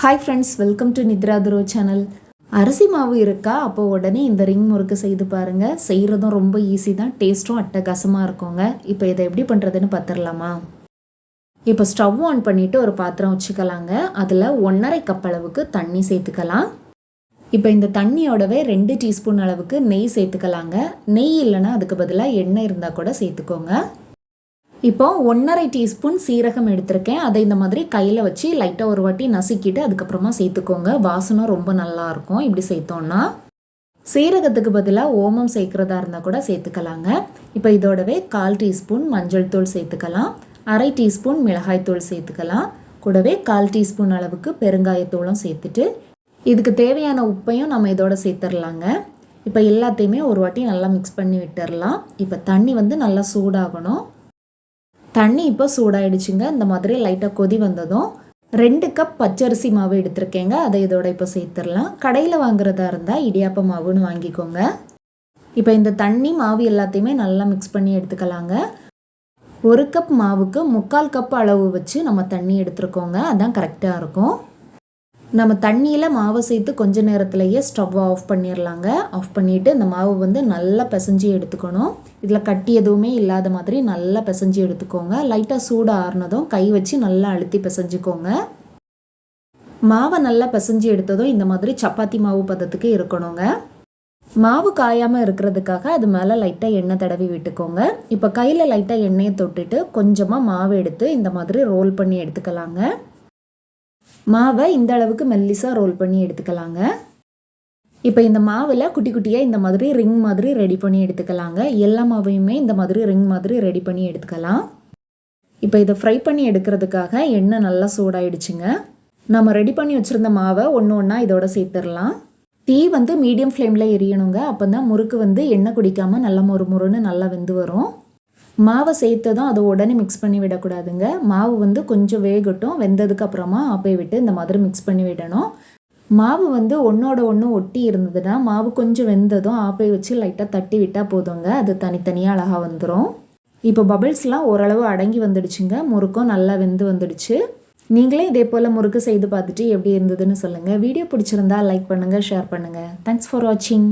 Hi friends, welcome to Nithra துரோ channel. அரிசி மாவு இருக்கா? அப்போ உடனே இந்த ரிங் முறுக்கு செய்து பாருங்கள். செய்கிறதும் ரொம்ப ஈஸி தான், டேஸ்ட்டும் அட்டகாசமாக இருக்குங்க. இப்போ இதை எப்படி பண்ணுறதுன்னு பார்த்துடலாமா? இப்போ ஸ்டவ் ஆன் பண்ணிவிட்டு ஒரு பாத்திரம் வச்சுக்கலாங்க. அதில் 1.5 கப் அளவுக்கு தண்ணி சேர்த்துக்கலாம். இப்போ இந்த தண்ணியோடவே 2 டீஸ்பூன் அளவுக்கு நெய் சேர்த்துக்கலாங்க. நெய் இல்லைன்னா அதுக்கு பதிலாக எண்ணெய் இருந்தால் கூட சேர்த்துக்கோங்க. இப்போ 1.5 டீஸ்பூன் சீரகம் எடுத்திருக்கேன். அதை இந்த மாதிரி கையில் வச்சு லைட்டாக ஒரு வாட்டி நசுக்கிட்டு அதுக்கப்புறமா சேர்த்துக்கோங்க. வாசனை ரொம்ப நல்லாயிருக்கும் இப்படி சேர்த்தோன்னா. சீரகத்துக்கு பதிலாக ஓமம் சேர்க்குறதா இருந்தால் கூட சேர்த்துக்கலாங்க. இப்போ இதோடவே 1/4 டீஸ்பூன் மஞ்சள் தூள் சேர்த்துக்கலாம். 1/2 டீஸ்பூன் மிளகாய்த்தூள் சேர்த்துக்கலாம். கூடவே 1/4 டீஸ்பூன் அளவுக்கு பெருங்காயத்தூளும் சேர்த்துட்டு இதுக்கு தேவையான உப்பையும் நம்ம இதோட சேர்த்துடலாங்க. இப்போ எல்லாத்தையுமே ஒரு வாட்டி நல்லா மிக்ஸ் பண்ணி விட்டுடலாம். இப்போ தண்ணி நல்லா சூடாகணும். தண்ணி இப்போ சூடாயிடுச்சுங்க. இந்த மாதிரி லைட்டாக கொதி வந்ததும் 2 கப் பச்சரிசி மாவு எடுத்திருக்கேங்க. அதை இதோட இப்போ சேர்த்துடலாம். கடையில் வாங்குறதா இருந்தால் இடியாப்ப மாவுன்னு வாங்கிக்கோங்க. இப்போ இந்த தண்ணி மாவு எல்லாத்தையுமே நல்லா மிக்ஸ் பண்ணி எடுத்துக்கலாங்க. 1 கப் மாவுக்கு 3/4 கப் அளவு வச்சு நம்ம தண்ணி எடுத்துருக்கோங்க. அதான் கரெக்டாக இருக்கும். நம்ம தண்ணியில் மாவை சேர்த்து கொஞ்ச நேரத்துலையே ஸ்டவ் ஆஃப் பண்ணிடலாங்க. ஆஃப் பண்ணிவிட்டு இந்த மாவு நல்லா பிசைஞ்சு எடுத்துக்கணும். இதில் கட்டி எதுவுமே இல்லாத மாதிரி நல்லா பிசைஞ்சு எடுத்துக்கோங்க. லைட்டாக சூடு ஆறுனதும் கை வச்சு நல்லா அழுத்தி பிசைஞ்சுக்கோங்க. மாவை நல்லா பிசைஞ்சு எடுத்ததும் இந்த மாதிரி சப்பாத்தி மாவு பதத்துக்கு இருக்கணுங்க. மாவு காயாமல் இருக்கிறதுக்காக அது மேலே லைட்டாக எண்ணெய் தடவி விட்டுக்கோங்க. இப்போ கையில் லைட்டாக எண்ணெயை தொட்டுட்டு கொஞ்சமாக மாவு எடுத்து இந்த மாதிரி ரோல் பண்ணி எடுத்துக்கலாங்க. மாவை இந்த அளவுக்கு மெல்லிசாக ரோல் பண்ணி எடுத்துக்கலாங்க. இப்போ இந்த மாவில் குட்டி குட்டியாக இந்த மாதிரி ரிங் மாதிரி ரெடி பண்ணி எடுத்துக்கலாங்க. எல்லா மாவையுமே இந்த மாதிரி ரிங் மாதிரி ரெடி பண்ணி எடுத்துக்கலாம். இப்போ இதை ஃப்ரை பண்ணி எடுக்கிறதுக்காக எண்ணெய் நல்லா சூடாயிடுச்சுங்க. நம்ம ரெடி பண்ணி வச்சுருந்த மாவை ஒன்று ஒன்றா இதோட சேர்த்துடலாம். தீ மீடியம் ஃப்ளேமில் எரியணுங்க. அப்போ தான் முறுக்கு எண்ணெய் குடிக்காமல் நல்லா மொறுன்னு நல்லா வெந்து வரும். மாவை சேர்த்ததும் அதை உடனே மிக்ஸ் பண்ணி விடக்கூடாதுங்க. மாவு கொஞ்சம் வேகட்டும். வெந்ததுக்கு அப்புறமா ஆப்பை விட்டு இந்த மாதிரி மிக்ஸ் பண்ணி விடணும். மாவு ஒன்றோட ஒன்று ஒட்டி இருந்ததுன்னா மாவு கொஞ்சம் வெந்ததும் ஆப்பை வச்சு லைட்டாக தட்டி விட்டால் போதுங்க. அது தனித்தனியாக அழகாக வந்துடும். இப்போ பபிள்ஸ்லாம் ஓரளவு அடங்கி வந்துடுச்சுங்க. முறுக்கும் நல்லா வெந்து வந்துடுச்சு. நீங்களே இதே போல் முறுக்கு செய்து பார்த்துட்டு எப்படி இருந்ததுன்னு சொல்லுங்கள். வீடியோ பிடிச்சிருந்தா லைக் பண்ணுங்கள், ஷேர் பண்ணுங்கள். தேங்க்ஸ் ஃபார் வாட்சிங்.